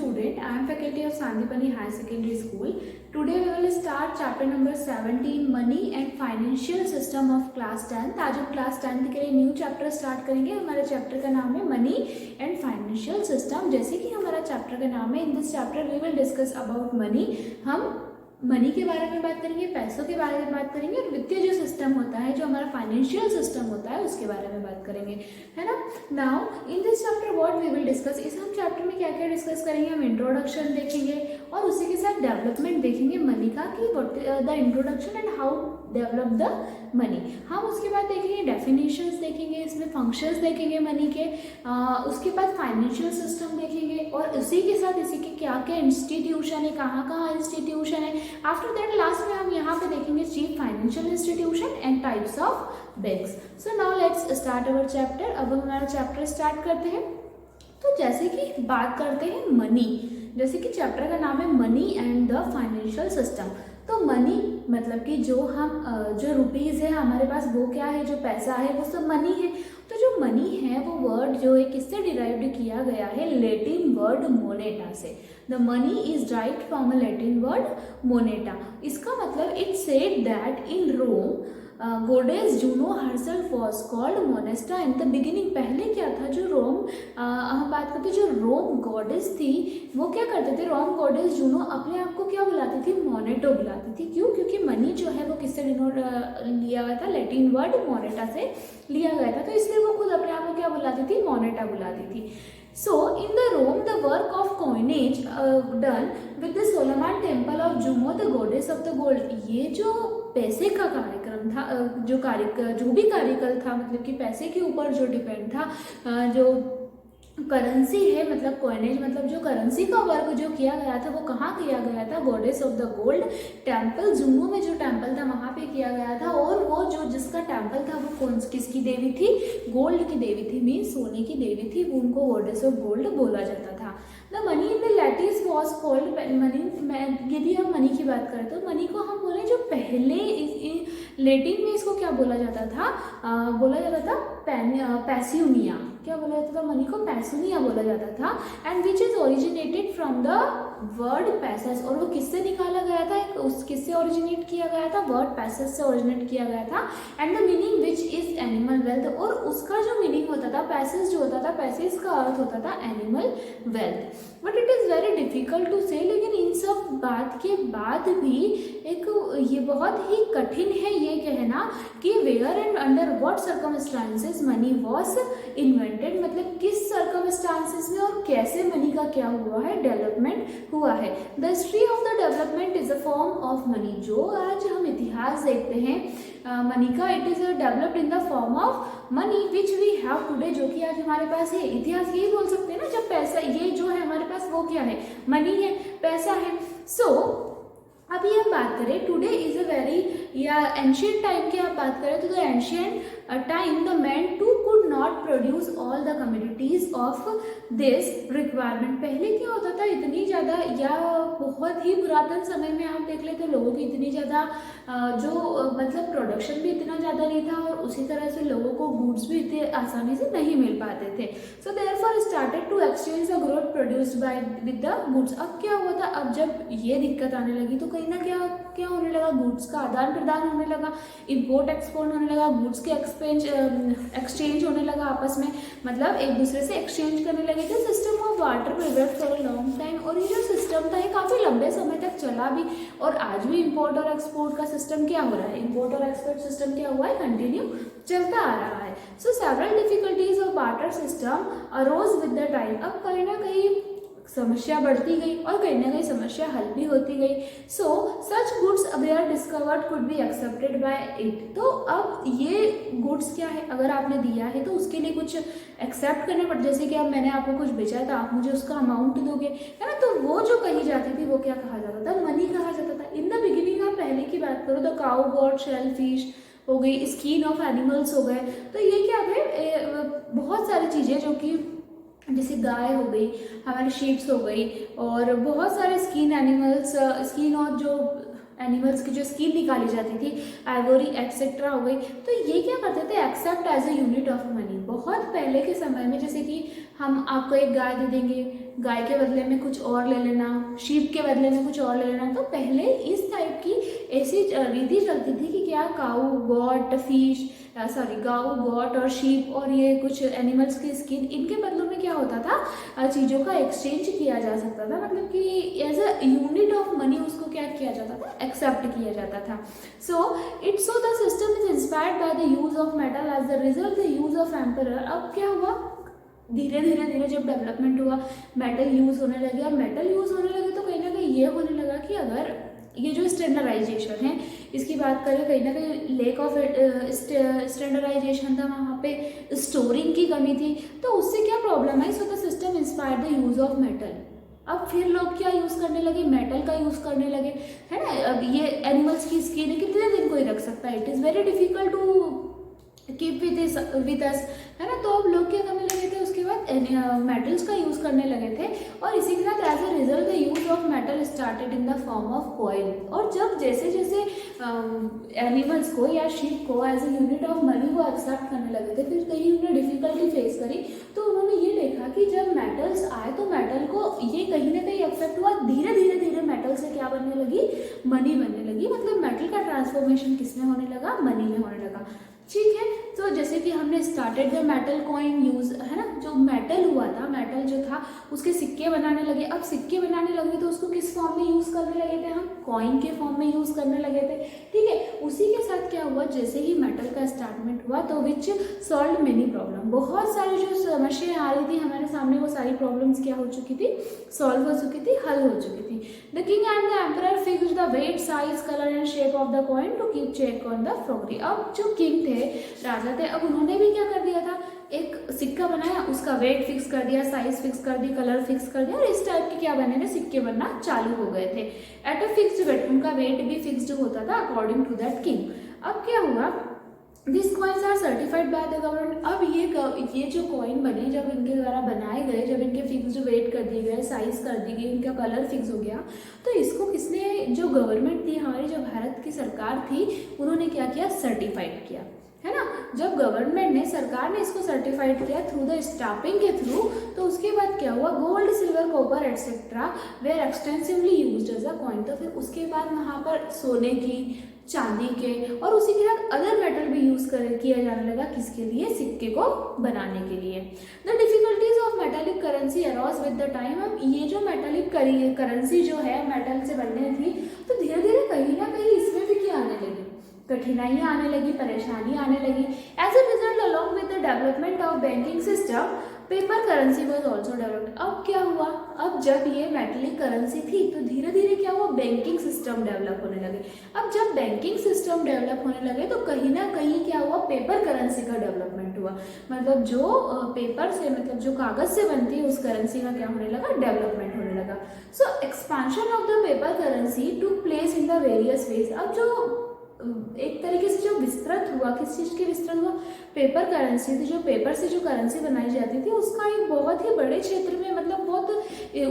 student. I am faculty of Sandipani High Secondary School. Today we will start chapter number 17 Money and Financial System of Class 10th. आज हम class 10th के लिए new chapter start करेंगे. हमारे chapter का नाम है money and financial system. जैसे कि हमारा चैप्टर का नाम है, in this chapter we will discuss about money. हम मनी के बारे में बात करेंगे, पैसों के बारे में बात करेंगे और वित्तीय जो सिस्टम होता है, जो हमारा फाइनेंशियल सिस्टम होता है, उसके बारे में बात करेंगे, है ना. Now in this chapter what we will discuss, इस हम चैप्टर में क्या क्या डिस्कस करेंगे. हम इंट्रोडक्शन देखेंगे और उसी के साथ डेवलपमेंट देखेंगे मनी का, कि what the introduction and how develop the money. हम उसके बाद देखेंगे डेफिनेशंस देखेंगे, इसमें फंक्शंस देखेंगे मनी के, उसके बाद फाइनेंशियल सिस्टम देखेंगे और उसी के साथ इसी के क्या क्या इंस्टीट्यूशन है, कहाँ कहाँ इंस्टीट्यूशन है. आफ्टर दैट लास्ट में हम यहाँ पे देखेंगे chief financial institution and types of banks. So now let's start our chapter. अब हम हमारा चैप्टर स्टार्ट करते हैं. तो जैसे कि बात करते हैं मनी, जैसे कि चैप्टर का नाम है money and the financial system. तो मनी मतलब कि जो जो रुपीज़ है हमारे पास, वो क्या है, जो पैसा है वो सब मनी है. तो जो मनी है वो वर्ड जो है किससे डिराइव्ड किया गया है, लैटिन वर्ड मोनेटा से. The money is derived from a Latin word Moneta. इसका मतलब it said that in Rome goddess Juno herself was called Moneta in the beginning. पहले क्या था, जो रोम हम बात करते हैं, जो रोम गॉडेस थी वो क्या करते थे, रोम गॉडेस जूनो अपने आप को क्या बुलाती थी, मोनेटो बुलाती थी. क्यों? क्योंकि मनी जो है वो किससे डिनोट लिया गया था, लैटिन वर्ड मोनेटा से लिया गया था. तो इसलिए वो खुद अपने आप को क्या बुलाती थी, मोनेटा बुलाती थी. So in the Rome, the work of coinage done with the Solomon temple of Juno, the goddess of the gold. ये जो पैसे का कार्यक्रम था, जो भी कार्यक्रम था, मतलब कि पैसे के ऊपर जो डिपेंड था, जो करेंसी है, मतलब कॉइनेज मतलब जो करेंसी का वर्क जो किया गया था, वो कहाँ किया गया था, goddess of the gold temple, Juno में जो टेम्पल था वहाँ पे किया गया था. और वो जो जिसका टेम्पल था वो किसकी देवी थी, गोल्ड की देवी थी, मीन सोने की देवी थी. वो उनको गॉडेस ऑफ गोल्ड बोला जाता था. The money in the lattice was called money. यदि हम मनी की बात करें तो मनी को हम बोले जो पहले लैटिन में इसको क्या बोला जाता था, बोला जाता था पैसियोनिया. क्या बोला जाता था, मनी को पैसियोनिया बोला जाता था. And which is originated from the word passage. और वो किससे निकाला गया था, किससे ओरिजिनेट किया गया था, वर्ड पैसेज से ओरिजिनेट किया गया था. And the meaning which is animal wealth. और उसका जो मीनिंग होता था, पैसेज जो होता था, पैसेज का अर्थ होता था animal wealth. But it is very difficult to say. लेकिन इन सब बात के बाद भी एक ये बहुत ही कठिन है ये कहना कि where and under what circumstances money was invented. मतलब किस सर्कमस्टांसेस में और कैसे मनी का क्या हुआ है, डेवलपमेंट हुआ है. The history of the development is a form of money. जो आज हम इतिहास देखते हैं मनी का, it is developed in the form of money which we have today, जो कि आज हमारे पास है. इतिहास यही बोल सकते हैं ना, जब पैसा ये जो है हमारे पास वो क्या है, मनी है, पैसा है. सो अभी हम बात करें टुडे इज अ वेरी, या एंशियंट टाइम की आप बात करें तो the ancient time the man too could not produce all the communities of this requirement. पहले क्या होता था, इतनी ज़्यादा, या बहुत ही पुरातन समय में आप देख लेते लोगों की इतनी ज़्यादा जो मतलब प्रोडक्शन भी इतना ज़्यादा नहीं था, और उसी तरह से लोगों को गुड्स भी इतने आसानी से नहीं मिल पाते थे. So therefore started to exchange the growth produced by with the goods. अब क्या हुआ था, अब जब ये दिक्कत आने लगी तो कहीं ना क्या होने लगा, गुड्स का आदान प्रदान होने लगा, इम्पोर्ट एक्सपोर्ट होने लगा, गुड्स के एक्सचेंज होने लगा आपस में, मतलब एक दूसरे से एक्सचेंज करने लगे थे. System of water private for a long time. और ये जो सिस्टम था ये काफ़ी लंबे समय तक चला भी, और आज भी इम्पोर्ट और एक्सपोर्ट का सिस्टम क्या हो रहा है, इम्पोर्ट और एक्सपोर्ट सिस्टम क्या हुआ है, कंटिन्यू चलता आ रहा है. So several difficulties of barter system arose with the time. अब कहीं ना कहीं समस्या बढ़ती गई और कहीं ना कहीं समस्या हल भी होती गई. So such goods were discovered could be accepted by it. तो अब ये गुड्स क्या है, अगर आपने दिया है तो उसके लिए कुछ एक्सेप्ट करने पड़ते. जैसे कि अब मैंने आपको कुछ बेचा है तो आप मुझे उसका अमाउंट दोगे, है ना. तो वो जो कही जाती थी वो क्या कहा जाता था, मनी कहा जाता था. इन द बिगिनिंग आप पहले की बात करो तो काउ गॉड, शेल फिश हो गई, स्किन ऑफ एनिमल्स हो गए. तो ये क्या है, बहुत सारी चीज़ें जो कि जैसे गाय हो गई, हमारी शीप्स हो गई, और बहुत सारे स्किन एनिमल्स, स्किन और जो एनिमल्स की जो स्किन निकाली जाती थी, आइवोरी एक्सेट्रा हो गई. तो ये क्या करते थे, accept as a unit of money. बहुत पहले के समय में जैसे कि हम आपको एक गाय दे देंगे, गाय के बदले में कुछ और ले लेना, शीप के बदले में कुछ और ले लेना। तो पहले इस टाइप की ऐसी रीति चलती थी कि क्या काऊ गॉट फिश गाउ गॉट और शीप और ये कुछ एनिमल्स की स्किन, इनके बदलों में क्या होता था, चीज़ों का एक्सचेंज किया जा सकता था, मतलब कि as a unit of money उसको क्या किया जाता था, एक्सेप्ट किया जाता था। So the system is inspired by the use of metal, as the result the use of emperor. अब क्या हुआ, धीरे धीरे जब डेवलपमेंट हुआ, मेटल यूज होने लगे, और मेटल यूज होने लगे तो कहीं ना कहीं ये होने लगा कि अगर ये जो स्टैंडर्डाइजेशन है इसकी बात करें, कहीं ना कहीं लेक ऑफ स्टैंडर्डाइजेशन था, वहाँ पे स्टोरिंग की कमी थी, तो उससे क्या problem I. So the system inspired the use of metal. अब फिर लोग क्या यूज़ करने लगे, मेटल का यूज़ करने लगे, है ना। अब ये एनिमल्स की स्किन है, कितने दिन कोई रख सकता है, it is very difficult to keep with us, है ना। तो अब लोग क्या करने लगे थे, उसके बाद मेटल्स का यूज़ करने लगे थे, और इसी के साथ as a result the use of metal started in the form of coin. और जब जैसे जैसे एनिमल्स को या शीप को as a unit of money को एक्सेप्ट करने लगे थे, फिर कहीं उन्होंने डिफिकल्टी फेस करी, तो उन्होंने ये देखा कि जब मेटल्स आए तो मेटल को ये कहीं ना कहीं एक्सेप्ट हुआ, धीरे धीरे मेटल से क्या बनने लगी, मनी बनने लगी। मतलब मेटल का ट्रांसफॉर्मेशन किसमें होने लगा, मनी में होने लगा। ठीक है, तो जैसे कि हमने started the metal coin use, है ना, जो मेटल हुआ था, मेटल जो था उसके सिक्के बनाने लगे। अब सिक्के बनाने लगे तो उसको किस फॉर्म में यूज करने लगे थे, हम कॉइन के फॉर्म में यूज करने लगे थे। ठीक है, उसी के साथ क्या हुआ, जैसे ही मेटल का स्टार्टमेंट हुआ तो विच सॉल्व मेनी प्रॉब्लम, बहुत सारी जो समस्याएं आ रही थी हमारे सामने, वो सारी प्रॉब्लम्स क्या हो चुकी थी, सॉल्व हो चुकी थी, हल हो चुकी थी। The king and the emperor fixed the weight, size, colour and shape of the coin to keep check on the fraudery. अब जो किंग थे, राजा थे, अब उन्होंने भी क्या कर दिया था, एक सिक्का बनाया, उसका वेट फिक्स कर दिया, साइज फिक्स कर दी, कलर फिक्स कर दिया, और इस टाइप के क्या बने थे, सिक्के बनना चालू हो गए थे। एट अ फिक्स्ड वेट, उनका वेट भी फिक्स्ड होता था अकॉर्डिंग टू दैट किंग। अब क्या हुआ, this coins are certified by the government. अब ये जो कॉइन बने, जब इनके द्वारा बनाए गए, जब इनके फिक्स्ड वेट कर दिए गए, साइज कर दी गई, इनका कलर फिक्स हो गया, तो इसको किसने, जो गवर्नमेंट थी हमारी, जो भारत की सरकार थी, उन्होंने क्या किया, सर्टिफाइड किया, है ना। जब गवर्नमेंट ने, सरकार ने इसको सर्टिफाइड किया थ्रू द स्टाम्पिंग के थ्रू, तो उसके बाद क्या हुआ, gold, silver, copper etcetera were extensively used as a coin. तो फिर उसके बाद वहाँ पर सोने की, चांदी के, और उसी के साथ अदर मेटल भी यूज किया जाने लगा, किसके लिए, सिक्के को बनाने के लिए। The difficulties of metallic currency arose with the time. अब ये जो मेटालिक करेंसी जो है मेटल से बनने थी, तो धीरे धीरे कहीं ना कहीं इसमें भी क्या आने लगी, कठिनाइयाँ आने लगी, परेशानी आने लगी। As a result along with the development of banking system, paper currency was also developed. अब क्या हुआ, अब जब ये मेटलिक करेंसी थी तो धीरे धीरे क्या हुआ, बैंकिंग सिस्टम डेवलप होने लगे। अब जब बैंकिंग सिस्टम डेवलप होने लगे तो कहीं ना कहीं क्या हुआ, पेपर करेंसी का डेवलपमेंट हुआ। मतलब जो पेपर से, मतलब जो कागज से बनती है, उस करेंसी का क्या होने लगा, डेवलपमेंट होने लगा। So expansion of the paper currency took place in the various ways. अब जो एक तरीके से जो विस्तृत हुआ, किस चीज़ के विस्तृत हुआ, पेपर करेंसी थी, जो पेपर से जो करेंसी बनाई जाती थी, उसका एक बहुत ही बड़े क्षेत्र में, मतलब बहुत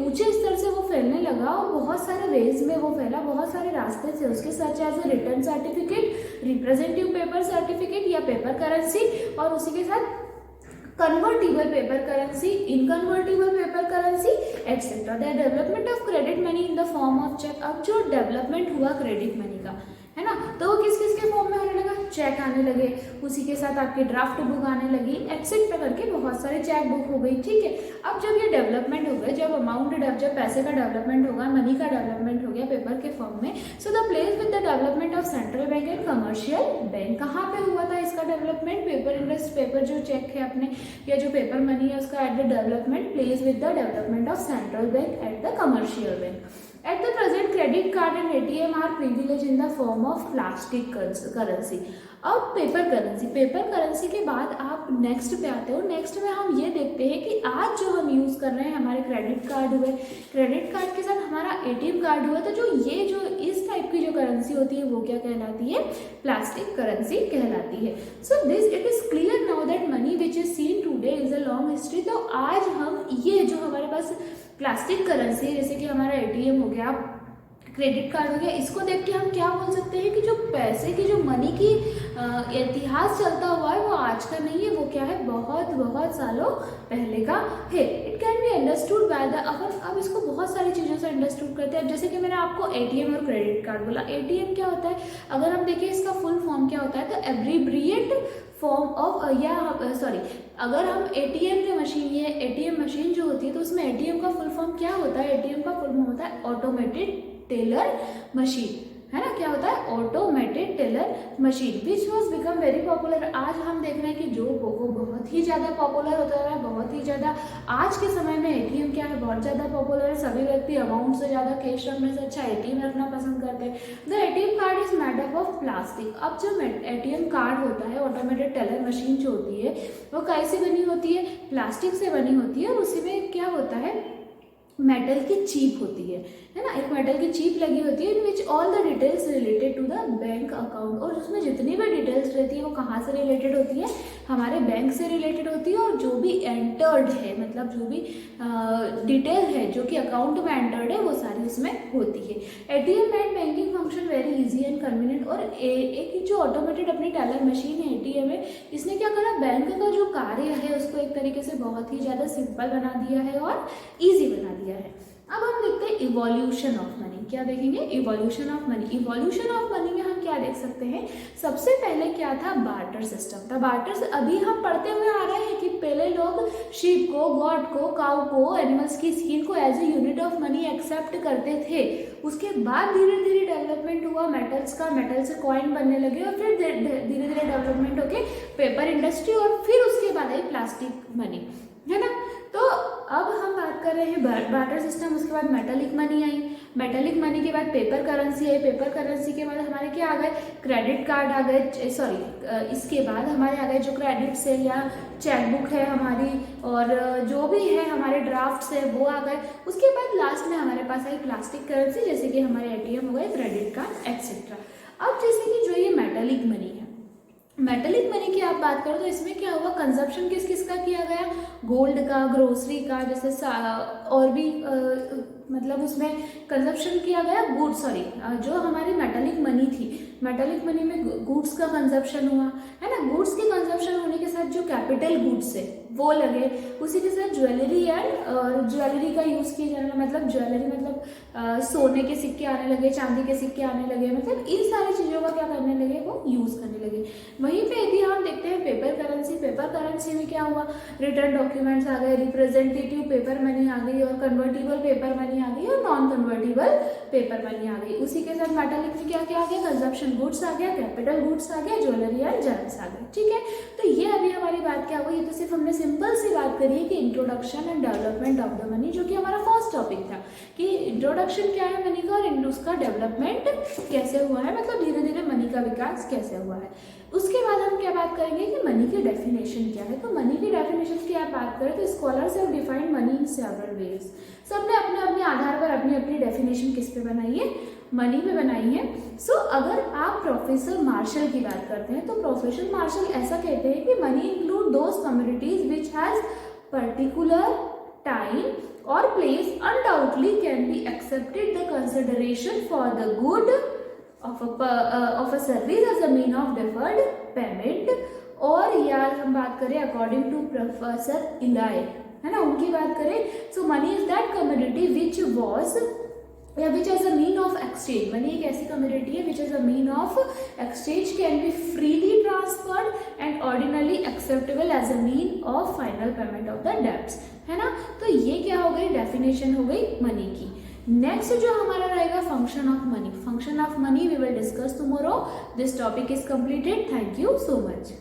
ऊंचे स्तर से वो फैलने लगा, और बहुत सारे वेज में वो फैला, बहुत सारे रास्ते थे उसके, such as a return certificate, representative paper certificate या पेपर करेंसी, और उसी के साथ convertible paper currency, inconvertible paper currency etcetera. The development of credit money in the form of cheque. अब जो डेवलपमेंट हुआ क्रेडिट मनी का, है ना, तो वो किस किस के फॉर्म में होने लगा, चेक आने लगे, उसी के साथ आपकी ड्राफ्ट बुक आने लगी, एक्सेट्रा करके बहुत सारे चेक बुक हो गई। ठीक है, अब जब ये डेवलपमेंट हो गए, जब जब पैसे का डेवलपमेंट होगा, मनी का डेवलपमेंट हो गया पेपर के फॉर्म में, so the place with the development of central bank and commercial bank. कहाँ पे हुआ था इसका डेवलपमेंट, पेपर इंडस्ट्री, पेपर जो चेक है अपने, या जो पेपर मनी है उसका at the development place with the development of central bank at the commercial bank. At the present, credit card and ATM are privileged in the form of plastic currency. अब paper currency के बाद आप next पे आते हो। Next में हम ये देखते हैं कि आज जो हम यूज़ कर रहे हैं, हमारे क्रेडिट कार्ड हुए, क्रेडिट कार्ड के साथ हमारा ATM कार्ड हुआ, तो जो इस टाइप की जो करेंसी होती है वो क्या कहलाती है, प्लास्टिक करेंसी कहलाती है। So this it is clear now that money which is seen today is a long history. तो आज हम ये जो हमारे पास प्लास्टिक करेंसी, जैसे कि हमारा ATM हो गया, क्रेडिट कार्ड हो गया। इसको देख के हम क्या बोल सकते हैं कि जो पैसे की, जो मनी की इतिहास चलता हुआ है वो आज का नहीं है, वो क्या है, बहुत बहुत सालों पहले का है। It can be understood by the, अपन अब इसको बहुत सारी चीज़ों से अंडरस्टूड करते हैं। जैसे कि मैंने आपको एटीएम और क्रेडिट कार्ड बोला। एटीएम क्या होता है, अगर हम देखें इसका फुल फॉर्म क्या होता है, तो एब्रीब्रिएट फॉर्म ऑफ, अगर हम एटीएम जो मशीन है, एटीएम मशीन जो होती है, तो उसमें एटीएम का फुल फॉर्म क्या होता है, एटीएम का फुल फॉर्म होता है ऑटोमेटेड टेलर मशीन, है ना। क्या होता है, automated teller machine, which was become very popular. आज हम देख रहे हैं कि जो वो बहुत ही ज़्यादा पॉपुलर होता है, बहुत ही ज़्यादा। आज के समय में एटीएम क्या है, बहुत ज़्यादा पॉपुलर है। सभी व्यक्ति अमाउंट से ज़्यादा कैश रखने से अच्छा एटीएम रखना पसंद करते हैं। The ATM card is made up of plastic. अब जो एटीएम कार्ड होता है, ऑटोमेटेड टेलर मशीन जो होती है, वो कैसे बनी होती है, प्लास्टिक से बनी होती है। और उसी में क्या होता है, मेटल की चीप होती है ना, एक मेटल की चीप लगी होती है, in which all the details related to the bank account. और उसमें जितनी भी डिटेल्स रहती है वो कहाँ से रिलेटेड होती है, हमारे बैंक से रिलेटेड होती है। और जो भी एंटर्ड है, मतलब जो भी डिटेल है जो कि अकाउंट में एंटर्ड है, वो सारी उसमें होती है। ATM made banking function very easy and convenient. और एक जो ऑटोमेटेड अपनी टेलर मशीन है, एटीएम है, इसने क्या करा, बैंक का जो कार्य है उसको एक तरीके से बहुत ही ज़्यादा सिंपल बना दिया है और ईजी बना दिया है। अब हम देखते हैं इवोल्यूशन ऑफ मनी। क्या देखेंगे, evolution of money. Evolution of money में हम क्या देख सकते हैं, सबसे पहले क्या था, बार्टर सिस्टम था। बार्टर से अभी हम पढ़ते हुए आ रहे हैं कि पहले लोग शीप को, गॉड को, काउ को, एनिमल्स की स्किन को as a unit of money accept करते थे। उसके बाद धीरे धीरे डेवलपमेंट हुआ मेटल्स का, मेटल से कॉइन बनने लगे और फिर धीरे धीरे डेवलपमेंट होके पेपर इंडस्ट्री और फिर उसके बाद आई प्लास्टिक मनी, है ना। तो अब हम बात कर रहे हैं बार्टर सिस्टम, उसके बाद metallic money I, metallic money के बाद पेपर करेंसी आई, पेपर करेंसी के बाद हमारे क्या आ गए, क्रेडिट कार्ड आ गए, इसके बाद हमारे आ गए जो क्रेडिट से या चेकबुक है हमारी, और जो भी है हमारे ड्राफ्ट है वो आ गए। उसके बाद लास्ट में हमारे पास आई प्लास्टिक करेंसी, जैसे कि हमारे एटीएम हो गए, क्रेडिट कार्ड एक्सेट्रा। अब जैसे कि जो ये मेटालिक मनी है, मेटलिक मनी की आप बात करो तो इसमें क्या हुआ, कंजप्शन किस किस का किया गया, गोल्ड का, ग्रोसरी का, जैसे और भी मतलब उसमें कंजप्शन किया गया गुड्स, जो हमारी मेटालिक मनी थी, मेटालिक मनी में गुड्स का कंजप्शन हुआ, है ना। गुड्स के कंजप्शन होने के साथ जो कैपिटल गुड्स है वो लगे, उसी के साथ ज्वेलरी एंड ज्वेलरी का यूज़ किया जाने लगा, मतलब ज्वेलरी मतलब सोने के सिक्के आने लगे, चांदी के सिक्के आने लगे, मतलब इन सारी चीज़ों का क्या करने लगे, वो यूज़ करने लगे। वहीं पे यदि हम देखते हैं पेपर करेंसी, पेपर करेंसी में क्या हुआ, रिटर्न डॉक्यूमेंट्स आ गए, रिप्रेजेंटेटिव पेपर मनी आ गई, और कन्वर्टिबल पेपर मनी आ गई, और नॉन कन्वर्टिबल पेपर मनी आ गई। उसी के साथ मेटालिक में क्या क्या आ गया, कंजप्शन गुड्स आ गया, कैपिटल गुड्स आ गया, ज्वेलरी एंड जेम्स आ गए, ठीक है। तो ये अभी हमारी बात क्या हुई, ये तो सिर्फ हमने सिंपल सी बात करी है कि introduction and development of the money, जो कि हमारा फर्स्ट टॉपिक था कि इंट्रोडक्शन क्या है मनी का और उसका डेवलपमेंट कैसे हुआ है, मतलब धीरे धीरे मनी का विकास कैसे हुआ है। उसके बाद हम क्या बात करेंगे कि मनी की डेफिनेशन क्या है। तो मनी की डेफिनेशन की आप बात करें तो scholars have defined money in several ways. सबने अपने अपने आधार पर अपनी अपनी डेफिनेशन किस पे बनाई है, मनी पे बनाई है। सो अगर आप प्रोफेसर मार्शल की बात करते हैं तो प्रोफेसर मार्शल ऐसा कहते हैं कि money include those communities which has particular time or place undoubtedly can be accepted the consideration for the good of a service as a mean of deferred payment। और यार हम बात करें अकॉर्डिंग टू प्रोफेसर इलाय, है ना, उनकी बात करें, so money is that community which was या which as a mean of exchange. Money एक ऐसी कम्युनिटी है which as a mean of exchange can be freely transferred and ordinarily acceptable as a mean of final payment of the debts, है ना। तो ये क्या हो गई, डेफिनेशन हो गई मनी की। नेक्स्ट जो हमारा रहेगा function of money. Function of money we will discuss tomorrow. This topic is completed. Thank you so much.